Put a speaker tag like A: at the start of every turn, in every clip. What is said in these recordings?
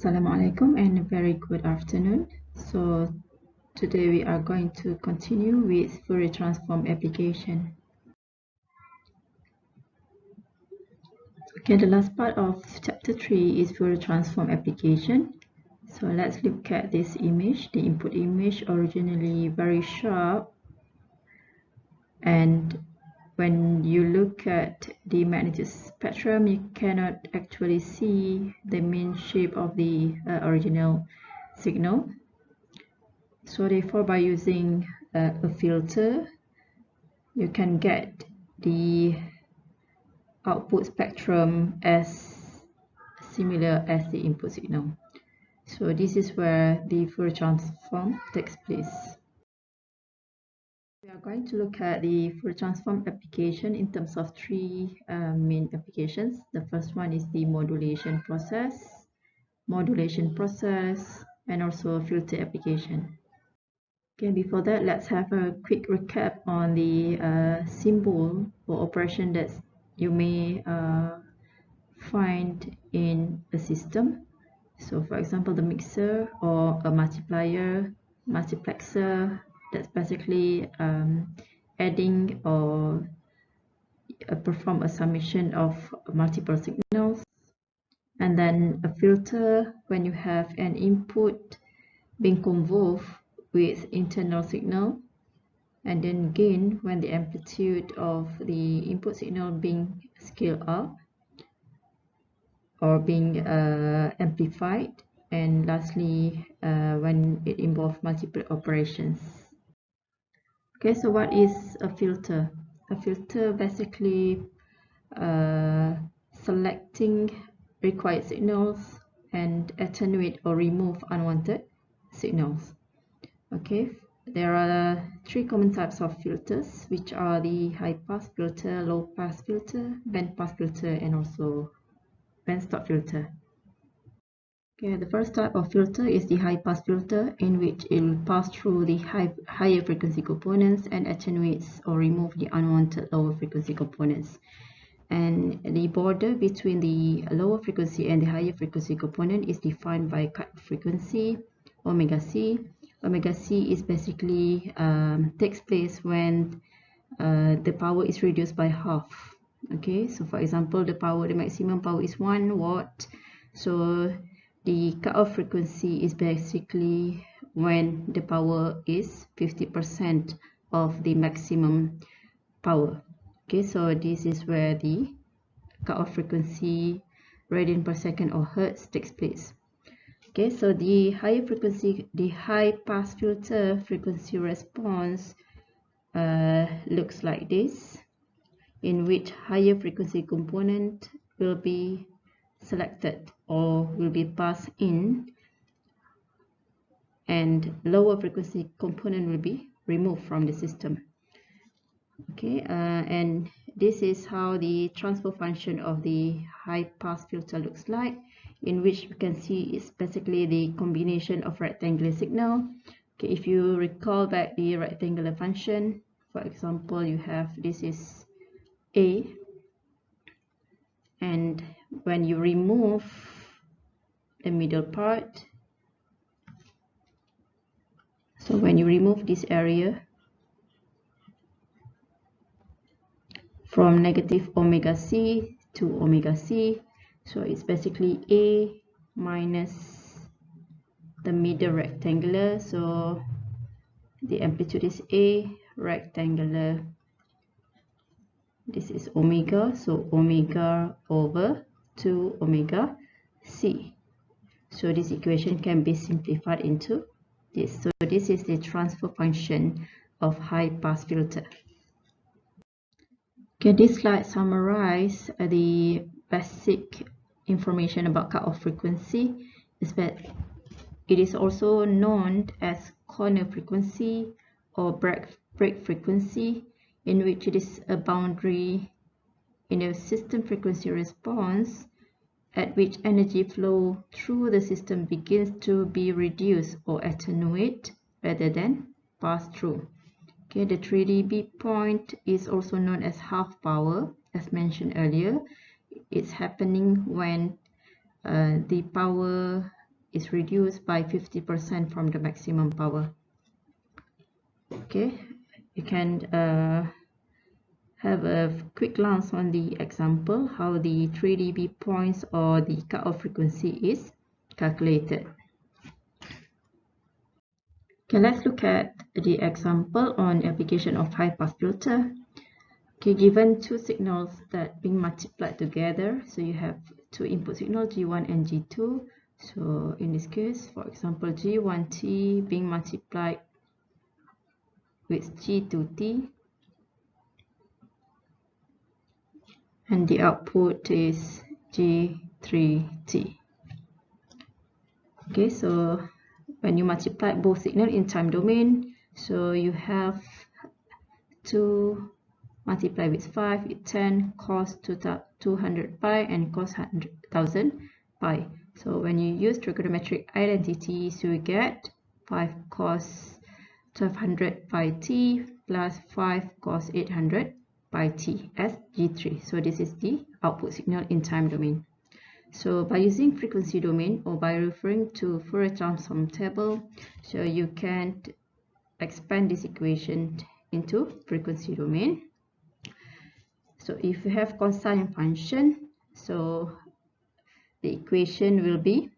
A: Assalamualaikum and a very good afternoon. So today we are going to continue with Fourier transform application. Okay, the last part of chapter 3 is Fourier transform application. So let's look at this image. The input image originally very sharp, and when you look at the magnetic spectrum, you cannot actually see the main shape of the original signal. So therefore, by using a filter, you can get the output spectrum as similar as the input signal. So this is where the Fourier transform takes place. We are going to look at the Fourier transform application in terms of three main applications. The first one is the modulation process, and also filter application. Okay, before that, let's have a quick recap on the symbol or operation that you may find in a system. So for example, the mixer or a multiplier, multiplexer, that's basically adding or perform a summation of multiple signals. And then a filter, when you have an input being convolved with internal signal, and then gain when the amplitude of the input signal being scaled up or being amplified, and lastly when it involves multiple operations. Okay, so what is a filter? A filter basically selecting required signals and attenuate or remove unwanted signals. Okay, there are three common types of filters, which are the high pass filter, low pass filter, band pass filter, and also band stop filter. Okay, the first type of filter is the high pass filter, in which it will pass through the higher frequency components and attenuates or remove the unwanted lower frequency components. And the border between the lower frequency and the higher frequency component is defined by cut frequency, omega c. Omega c is basically takes place when the power is reduced by half. Okay, so for example, the maximum power is 1 watt. So the cutoff frequency is basically when the power is 50% of the maximum power. Okay, so this is where the cutoff frequency, radian per second or hertz, takes place. Okay, so the higher frequency, the high pass filter frequency response looks like this, in which higher frequency component will be selected or will be passed in, and lower frequency component will be removed from the system. Okay, and this is how the transfer function of the high pass filter looks like, in which you can see it's basically the combination of rectangular signal. Okay, if you recall back the rectangular function, for example, you have this is A, and when you remove the middle part, so when you remove this area from negative omega c to omega c, so it's basically A minus the middle rectangular, so the amplitude is A rectangular, this is omega, so omega over 2 omega c. So this equation can be simplified into this. So this is the transfer function of high pass filter. Okay, this slide summarizes the basic information about cutoff frequency. Is that it is also known as corner frequency or break frequency, in which it is a boundary in a system frequency response at which energy flow through the system begins to be reduced or attenuate rather than pass through. Okay, the 3 dB point is also known as half power, as mentioned earlier. It's happening when the power is reduced by 50% from the maximum power. Okay, you can have a quick glance on the example how the 3 dB points or the cutoff frequency is calculated. Okay, let's look at the example on application of high pass filter. Okay, given two signals that being multiplied together, so you have two input signal G1 and G2. So in this case, for example, G1T being multiplied with G2T, and the output is G3T. Okay, so when you multiply both signal in time domain, so you have 2 multiply with 5 is 10 cos 200 pi and cos 100,000 pi. So when you use trigonometric identities, you get 5 cos 1200 pi t plus 5 cos 800 pi t as G3. So this is the output signal in time domain. So by using frequency domain or by referring to Fourier transform table, so you can expand this equation into frequency domain. So if you have cosine function, so the equation will be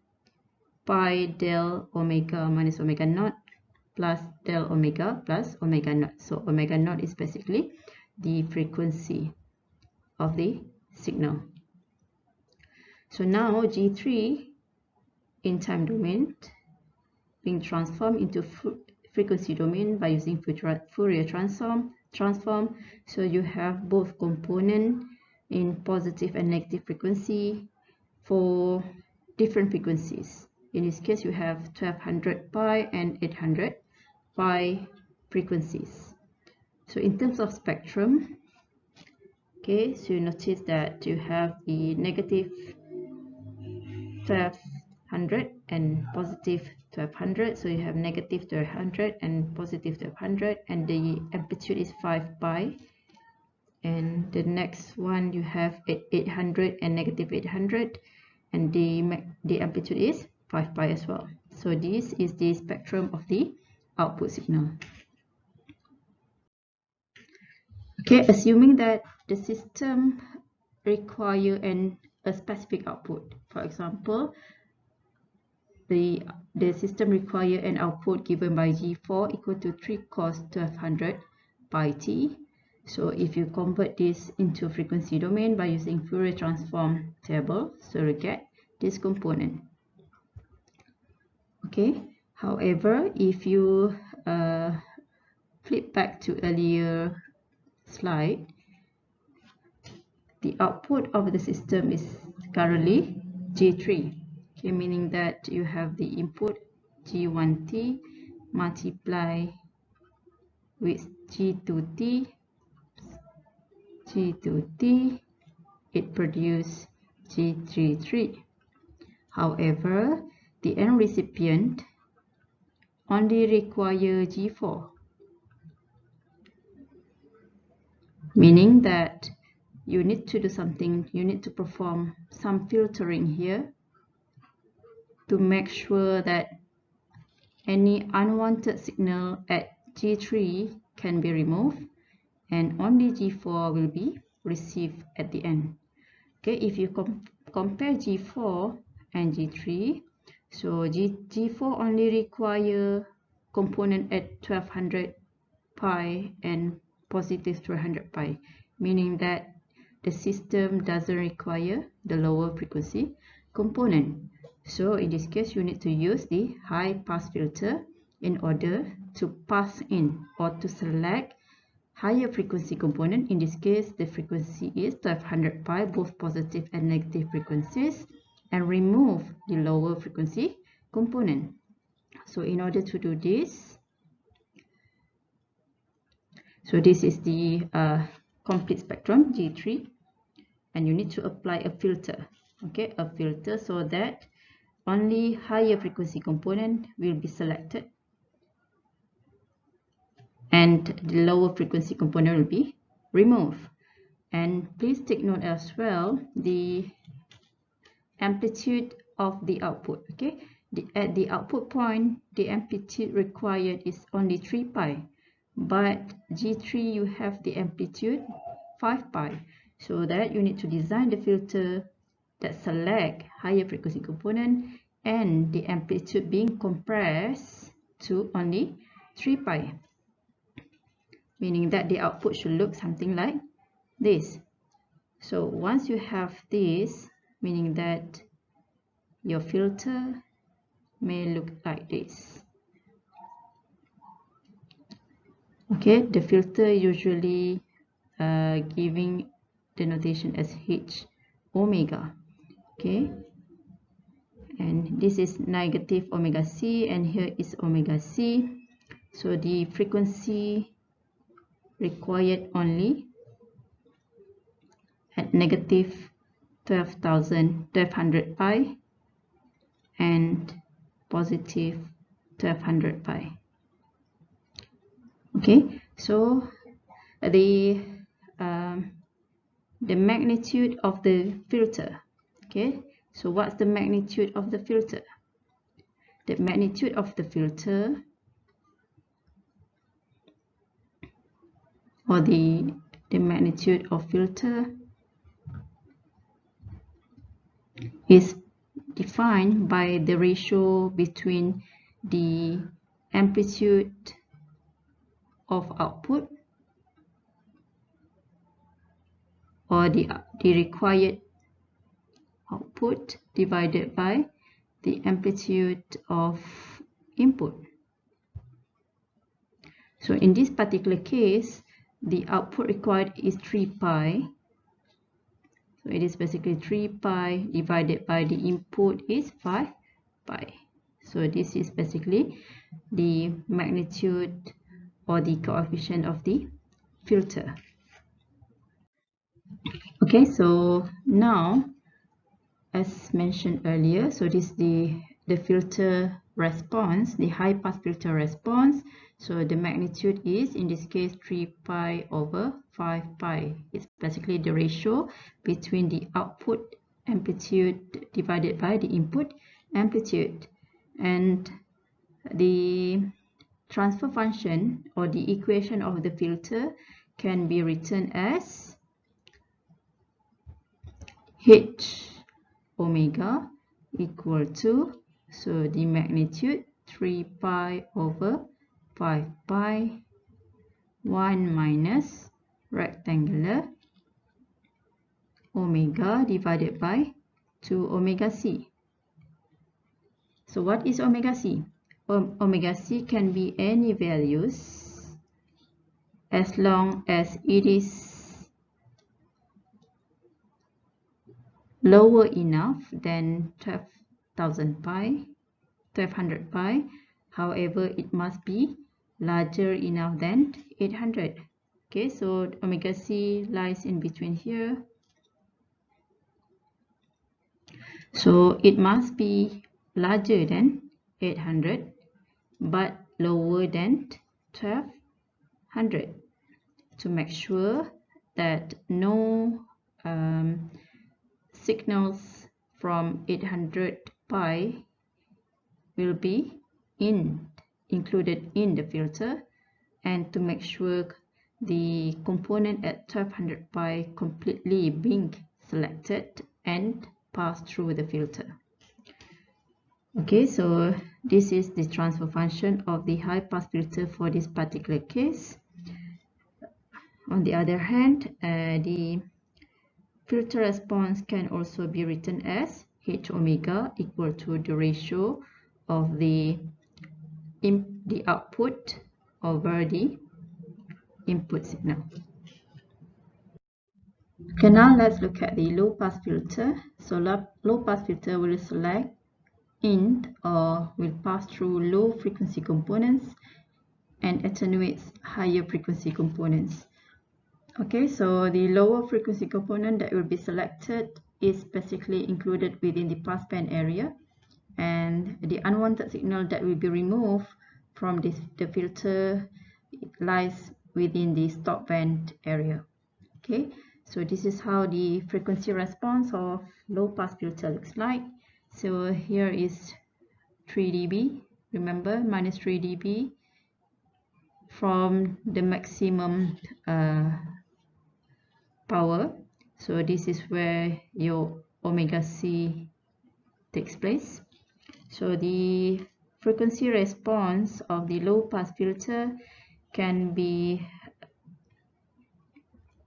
A: pi del omega minus omega naught plus del omega plus omega naught. So omega naught is basically the frequency of the signal. So now G3 in time domain being transformed into frequency domain by using Fourier transform. So you have both component in positive and negative frequency for different frequencies. In this case, you have 1200 pi and 800 pi frequencies. So in terms of spectrum, okay, so you notice that you have the negative 1200 and positive 1200. So you have negative 1200 and positive 1200, and the amplitude is 5 pi. And the next one you have 800 and negative 800, and the amplitude is 5 pi as well. So this is the spectrum of the output signal. Okay, assuming that the system require a specific output. For example, the system require an output given by G4 equal to 3 cos 1200 pi t. So if you convert this into frequency domain by using Fourier transform table, so you get this component. Okay, however, if you flip back to earlier slide, the output of the system is currently G3. Okay, meaning that you have the input G1T multiply with G2T, it produces G33. However, the end recipient only require G4, meaning that you need to do something, you need to perform some filtering here to make sure that any unwanted signal at G3 can be removed and only G4 will be received at the end. Okay, if you compare G4 and G3, so G4 only require component at 1200 pi and positive 300 pi, meaning that the system doesn't require the lower frequency component. So in this case, you need to use the high pass filter in order to pass in or to select higher frequency component. In this case, the frequency is 1200 pi, both positive and negative frequencies, and remove the lower frequency component. So in order to do this, so this is the complete spectrum G3, and you need to apply a filter. Okay, a filter so that only higher frequency component will be selected and the lower frequency component will be removed. And please take note as well the amplitude of the output. Okay, at the output point, the amplitude required is only 3 pi, but G3 you have the amplitude 5 pi, so that you need to design the filter that select higher frequency component and the amplitude being compressed to only 3 pi, meaning that the output should look something like this. So once you have this, meaning that your filter may look like this. Okay, the filter usually giving the notation as H omega. Okay, and this is negative omega C, and here is omega C. So the frequency required only at negative 1200 pi and positive 1200 pi. Okay, so the magnitude of the filter. Okay, so what's the magnitude of the filter? The magnitude of the filter, or the magnitude of filter, is defined by the ratio between the amplitude of output, or the required output, divided by the amplitude of input. So in this particular case, the output required is 3 pi. So it is basically 3 pi divided by the input is 5 pi. So this is basically the magnitude or the coefficient of the filter. Okay, so now, as mentioned earlier, so this is the filter response, the high pass filter response. So the magnitude is, in this case, 3 pi over 5 pi. It's basically the ratio between the output amplitude divided by the input amplitude. And the transfer function, or the equation of the filter, can be written as H omega equal to, so the magnitude 3 pi over 5 pi 1 minus rectangular omega divided by 2 omega c. So what is omega c? Omega c can be any values as long as it is lower enough than 12,000 pi, 1200 pi. However, it must be larger enough than 800. Okay, so omega c lies in between here. So it must be larger than 800 but lower than 1200 to make sure that no signals from 800 pi will be included in the filter, and to make sure the component at 1200 pi completely being selected and passed through the filter. Okay, so this is the transfer function of the high pass filter for this particular case. On the other hand, the filter response can also be written as H omega equal to the ratio of the output over the input signal. Okay, now let's look at the low pass filter. So low pass filter will select in, or will pass through low frequency components and attenuates higher frequency components. Okay, so the lower frequency component that will be selected is basically included within the passband area, and the unwanted signal that will be removed from the filter lies within the stop band area. Okay, so this is how the frequency response of low pass filter looks like. So here is 3 dB. Remember, minus 3 dB from the maximum power. So this is where your omega C takes place. So the frequency response of the low pass filter can be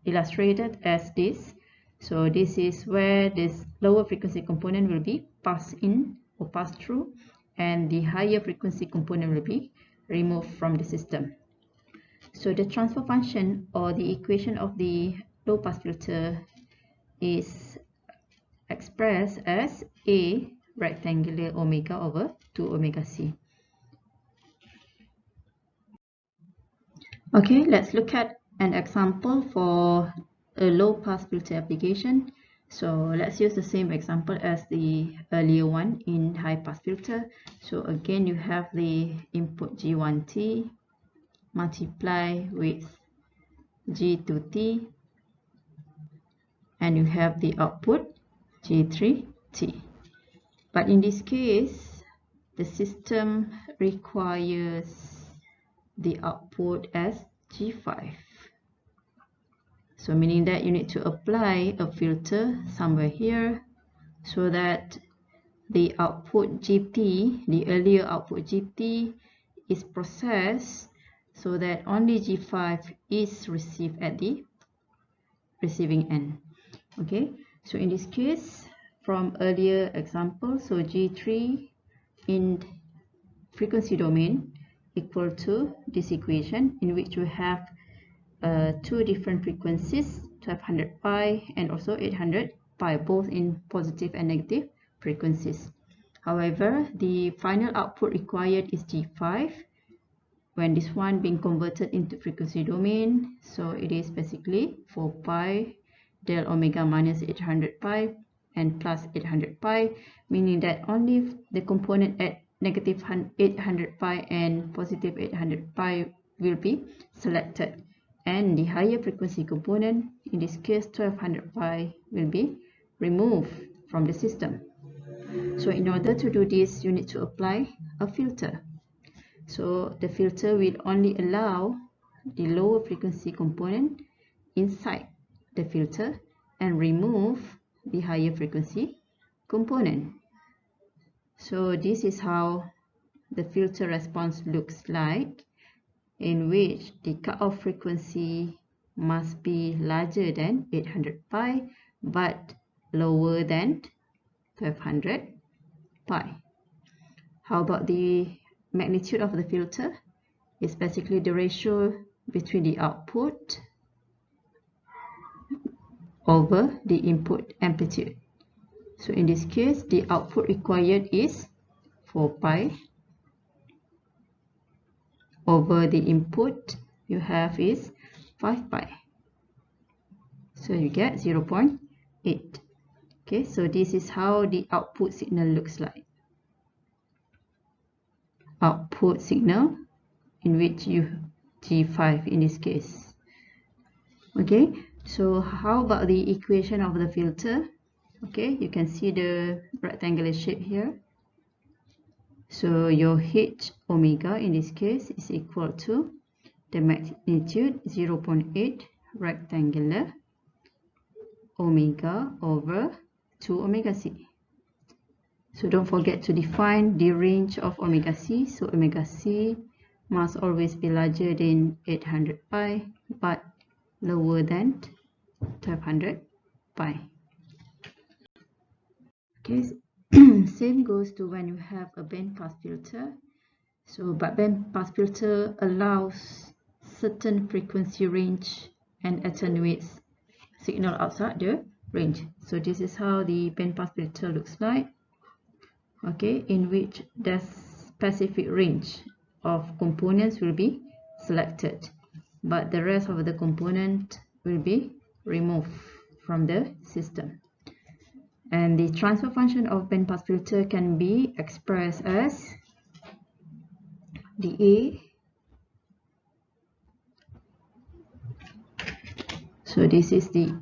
A: illustrated as this. So this is where this lower frequency component will be passed in or passed through, and the higher frequency component will be removed from the system. So the transfer function or the equation of the low pass filter is expressed as A rectangular omega over 2 omega C. Okay, let's look at an example for a low pass filter application. So let's use the same example as the earlier one in high pass filter. So again, you have the input G1T multiply with G2T, and you have the output G3T. But in this case, the system requires the output as G5. So meaning that you need to apply a filter somewhere here so that the output GT, the earlier output GT, is processed so that only G5 is received at the receiving end. Okay, so in this case, from earlier example, so G3 in frequency domain equal to this equation in which we have two different frequencies, 1200 pi and also 800 pi, both in positive and negative frequencies. However, the final output required is G5 when this one being converted into frequency domain. So it is basically 4 pi del omega minus 800 pi and plus 800 pi, meaning that only the component at negative 800 pi and positive 800 pi will be selected, and the higher frequency component, in this case 1200 pi, will be removed from the system. So in order to do this, you need to apply a filter. So the filter will only allow the lower frequency component inside the filter and remove the higher frequency component. So this is how the filter response looks like, in which the cutoff frequency must be larger than 800 pi but lower than 1200 pi. How about the magnitude of the filter? It's basically the ratio between the output over the input amplitude. So in this case, the output required is 4 pi over the input you have is 5 pi. So you get 0.8. Okay, so this is how the output signal looks like. Output signal in which you G5 in this case. Okay, so how about the equation of the filter? Okay, you can see the rectangular shape here. So your H omega in this case is equal to the magnitude 0.8 rectangular omega over 2 omega C. So don't forget to define the range of omega C. So omega C must always be larger than 800 pi but lower than 1200 pi. Okay, same goes to when you have a band pass filter. So but band pass filter allows certain frequency range and attenuates signal outside the range. So this is how the band pass filter looks like. Okay, in which the specific range of components will be selected, but the rest of the component will be removed from the system. And the transfer function of band pass filter can be expressed as the A. So this is the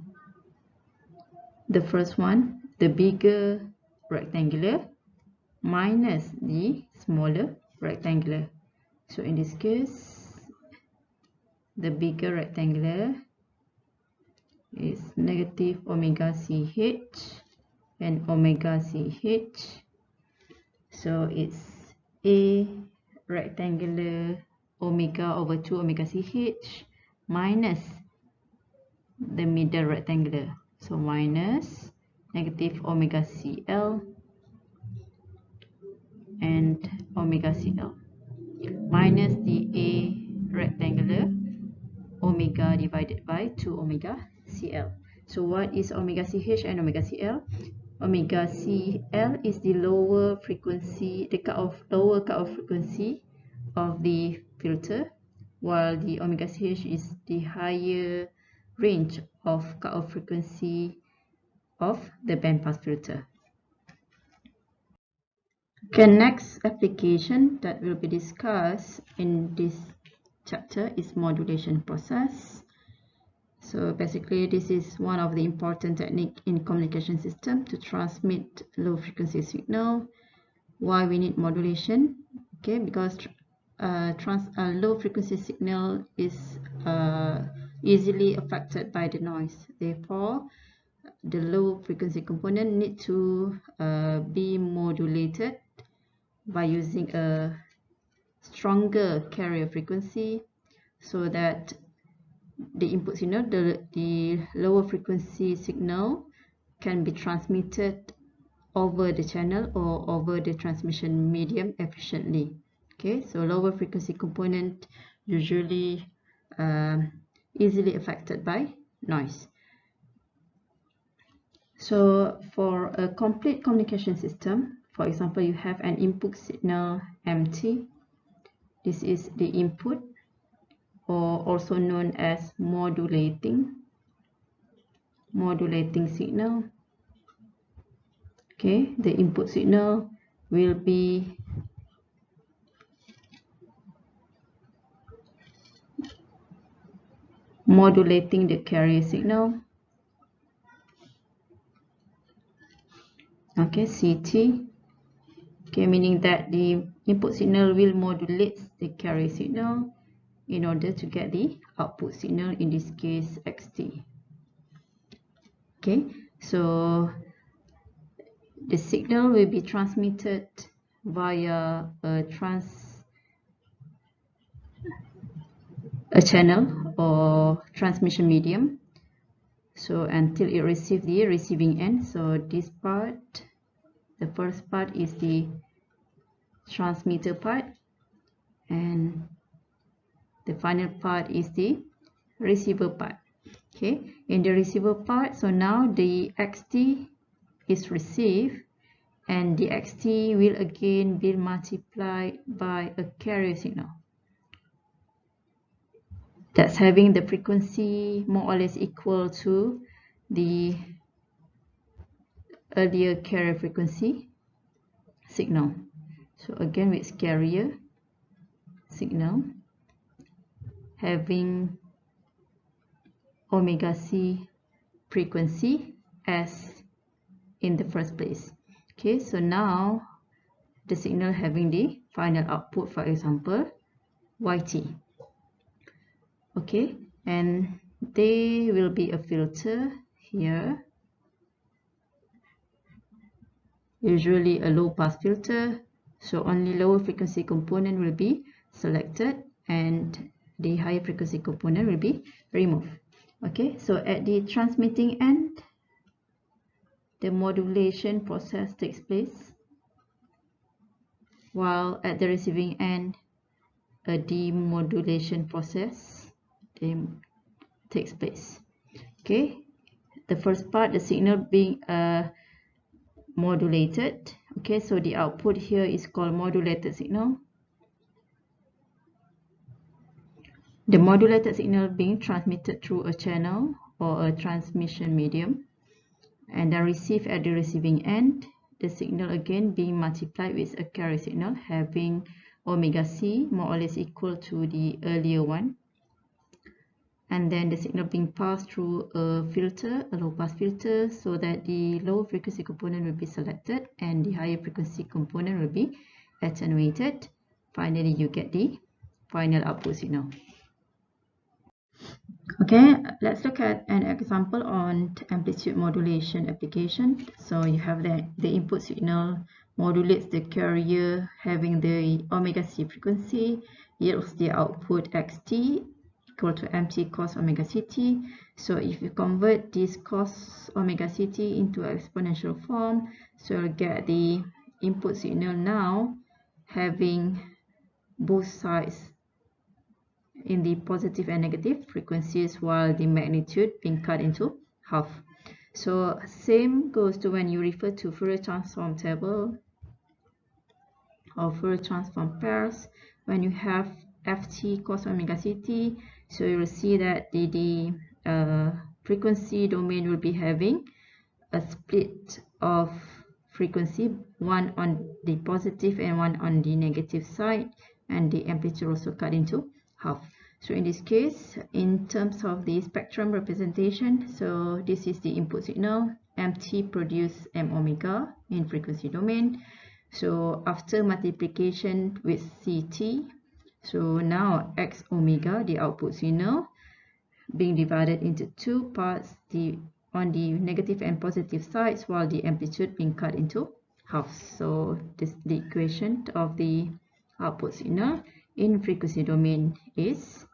A: first one, the bigger rectangular minus the smaller rectangular. So in this case, the bigger rectangular is negative omega CH and omega CH. So it's A rectangular omega over 2 omega CH minus the middle rectangular. So minus negative omega CL and omega CL minus the A rectangular omega divided by 2 omega CL. So what is omega CH and omega CL? Omega CL is the lower frequency, the lower cutoff frequency of the filter, while the omega CH is the higher range of cutoff frequency of the bandpass filter. Okay, next application that will be discussed in this chapter is modulation process. So basically, this is one of the important techniques in communication system to transmit low frequency signal. Why we need modulation? Okay, because low frequency signal is easily affected by the noise. Therefore, the low frequency component need to be modulated by using a stronger carrier frequency, so that the input signal, the lower frequency signal, can be transmitted over the channel or over the transmission medium efficiently. Okay, so lower frequency component usually easily affected by noise. So for a complete communication system, for example, you have an input signal MT. This is the input, or also known as modulating signal. Okay, the input signal will be modulating the carrier signal. Okay, CT. Okay, meaning that the input signal will modulate the carrier signal in order to get the output signal, in this case XT. Okay, so the signal will be transmitted via a channel or transmission medium, so until it receives the receiving end. So this part, the first part, is the transmitter part, and the final part is the receiver part. Okay, in the receiver part, so now the XT is received, and the XT will again be multiplied by a carrier signal that's having the frequency more or less equal to the earlier carrier frequency signal. So again, with carrier signal having omega C frequency as in the first place. Okay, so now the signal having the final output, for example, YT. Okay, and there will be a filter here, usually a low pass filter, so only lower frequency component will be selected and the higher frequency component will be removed. Okay, so at the transmitting end, the modulation process takes place, while at the receiving end, a demodulation process takes place. Okay, the first part, the signal being modulated. Okay, so the output here is called modulated signal. The modulated signal being transmitted through a channel or a transmission medium, and then received at the receiving end. The signal again being multiplied with a carrier signal having omega C more or less equal to the earlier one. and then the signal being passed through a filter, a low pass filter, so that the low frequency component will be selected and the higher frequency component will be attenuated. Finally, you get the final output signal. Okay, let's look at an example on amplitude modulation application. So you have the input signal modulates the carrier having the omega c frequency, yields the output xt equal to mt cos omega ct. So if you convert this cos omega ct into exponential form, so you'll get the input signal now having both sides in the positive and negative frequencies, while the magnitude being cut into half. So same goes to when you refer to Fourier transform table or Fourier transform pairs. When you have ft cos omega ct, so you will see that the frequency domain will be having a split of frequency, one on the positive and one on the negative side, and the amplitude also cut into half. So in this case, in terms of the spectrum representation, so this is the input signal, mt produce m omega in frequency domain. So after multiplication with ct, so now x omega, the output signal, being divided into two parts, on the negative and positive sides, while the amplitude being cut into half. So this the equation of the output signal in frequency domain is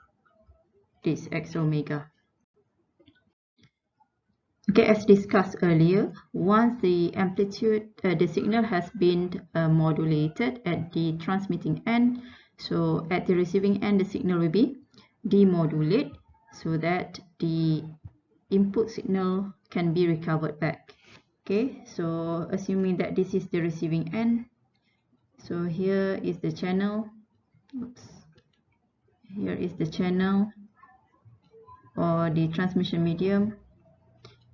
A: this x omega. Okay, as discussed earlier, once the amplitude, the signal has been modulated at the transmitting end, so at the receiving end, the signal will be demodulated so that the input signal can be recovered back. Okay, so assuming that this is the receiving end, so here is the channel. Oops. Here is the channel or the transmission medium,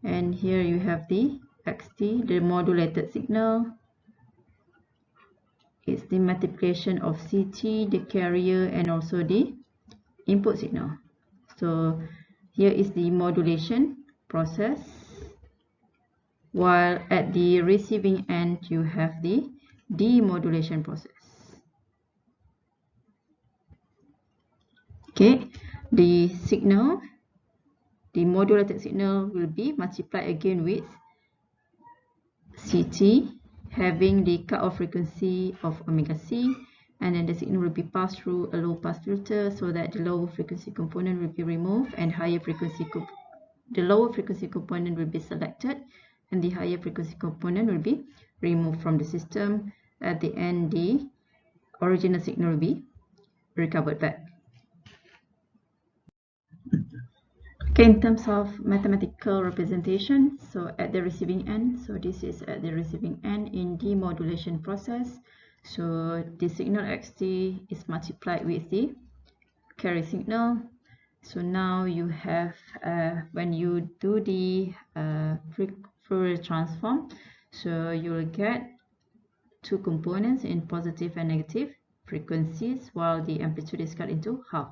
A: and here you have the xt, the modulated signal. It's the multiplication of ct, the carrier, and also the input signal. So here is the modulation process, while at the receiving end you have the demodulation process. Okay, the signal, the modulated signal will be multiplied again with ct, having the cutoff frequency of omega c, and then the signal will be passed through a low pass filter so that the lower frequency component will be removed and the lower frequency component will be selected and the higher frequency component will be removed from the system. At the end, the original signal will be recovered back. Okay, in terms of mathematical representation, so at the receiving end, so this is at the receiving end in demodulation process. So the signal xt is multiplied with the carry signal. So now you have, when you do the Fourier transform, so you will get two components in positive and negative frequencies, while the amplitude is cut into half.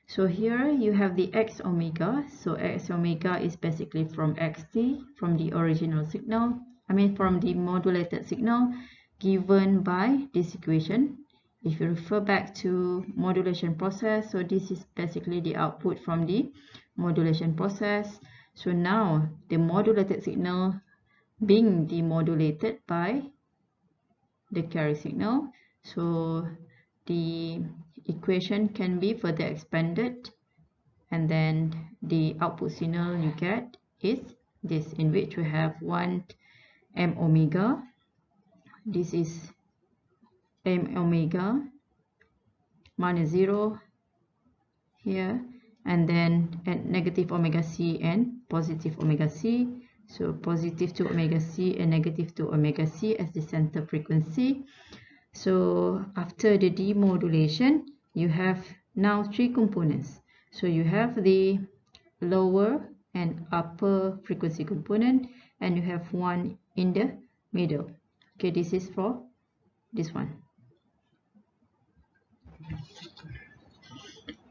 A: So here you have the x omega. So x omega is basically from xt, from the original signal, from the modulated signal given by this equation. If you refer back to modulation process, so this is basically the output from the modulation process. So now the modulated signal being demodulated by the carry signal. So the equation can be further expanded, and then the output signal you get is this, in which we have 1 m omega. This is m omega minus 0 here, and then at negative omega c and positive omega c. So positive to omega c and negative to omega c as the center frequency. So after the demodulation, you have now three components. So you have the lower and upper frequency component, and you have one in the middle. Okay, this is for this one.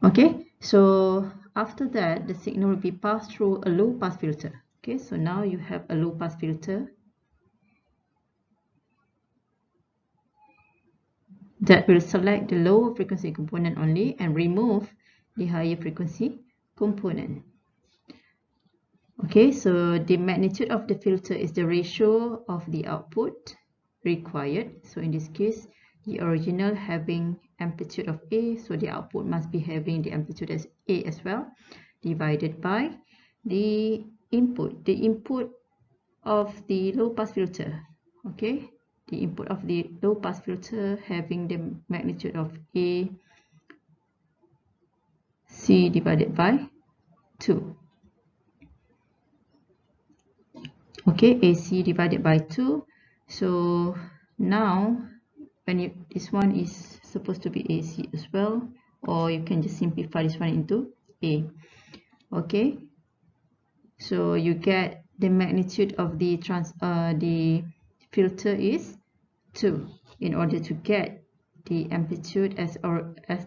A: Okay, so after that, the signal will be passed through a low pass filter. Okay, so now you have a low pass filter that will select the low frequency component only and remove the higher frequency component. Okay, so the magnitude of the filter is the ratio of the output required. So in this case, the original having amplitude of A, so the output must be having the amplitude as A as well, divided by the input. The input of the low pass filter, okay, the input of the low pass filter having the magnitude of A C divided by 2. Okay, AC divided by 2. So now when this one is supposed to be AC as well, or you can just simplify this one into A. Okay, so you get the magnitude of the filter is 2. In order to get the amplitude as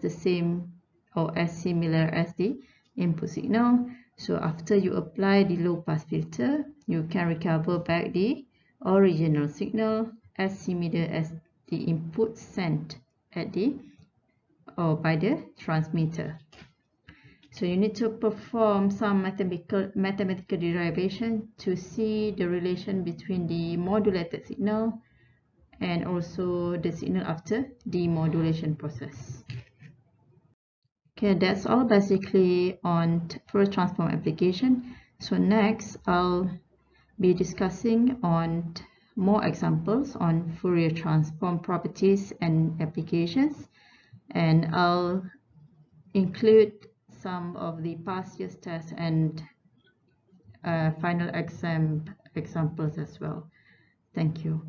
A: the same or as similar as the input signal, so after you apply the low pass filter, you can recover back the original signal as similar as the input sent at the or by the transmitter. So you need to perform some mathematical derivation to see the relation between the modulated signal and also the signal after demodulation process. Okay, that's all basically on Fourier transform application. So next, I'll be discussing on more examples on Fourier transform properties and applications, and I'll include some of the past year's tests and final exam examples as well. Thank you.